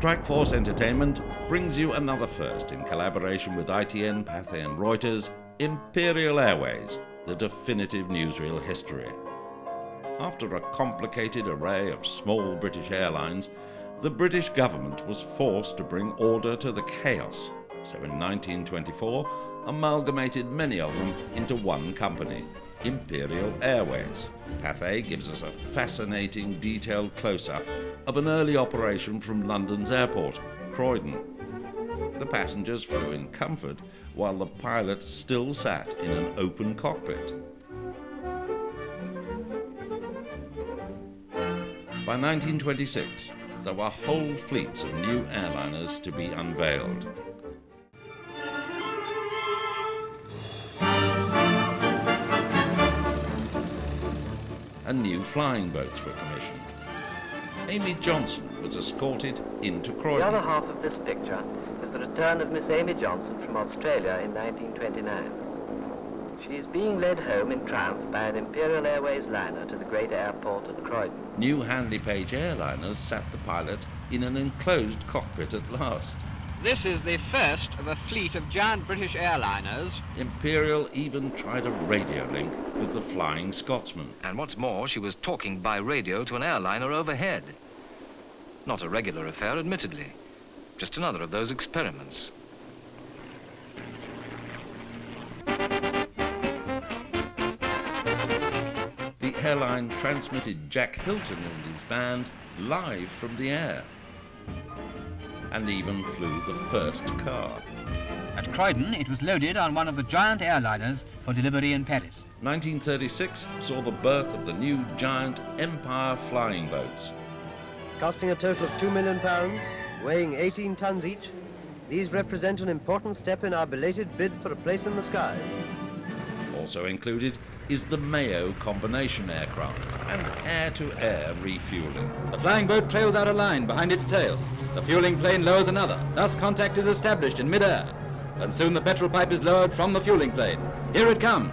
Strike Force Entertainment brings you another first in collaboration with ITN, Pathé and Reuters, Imperial Airways, the definitive newsreel history. After a complicated array of small British airlines, the British government was forced to bring order to the chaos, so in 1924 amalgamated many of them into one company, Imperial Airways. Pathé gives us a fascinating, detailed close-up of an early operation from London's airport, Croydon. The passengers flew in comfort while the pilot still sat in an open cockpit. By 1926, there were whole fleets of new airliners to be unveiled. And new flying boats were commissioned. Amy Johnson was escorted into Croydon. The other half of this picture is the return of Miss Amy Johnson from Australia in 1929. She is being led home in triumph by an Imperial Airways liner to the great airport at Croydon. New Handley Page airliners sat the pilot in an enclosed cockpit at last. This is the first of a fleet of giant British airliners. Imperial even tried a radio link with the Flying Scotsman. And what's more, she was talking by radio to an airliner overhead. Not a regular affair, admittedly. Just another of those experiments. The airline transmitted Jack Hylton and his band live from the air, and even flew the first car. At Croydon, it was loaded on one of the giant airliners for delivery in Paris. 1936 saw the birth of the new giant Empire flying boats. Costing a total of £2 million, weighing 18 tons each, these represent an important step in our belated bid for a place in the skies. Also included is the Mayo combination aircraft and air-to-air refuelling. The flying boat trails out a line behind its tail. The fueling plane lowers another. Thus contact is established in mid-air. And soon the petrol pipe is lowered from the fueling plane. Here it comes.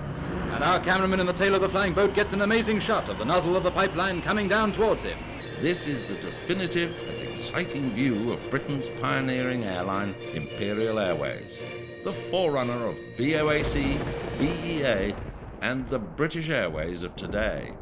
And our cameraman in the tail of the flying boat gets an amazing shot of the nozzle of the pipeline coming down towards him. This is the definitive and exciting view of Britain's pioneering airline, Imperial Airways, the forerunner of BOAC, BEA, and the British Airways of today.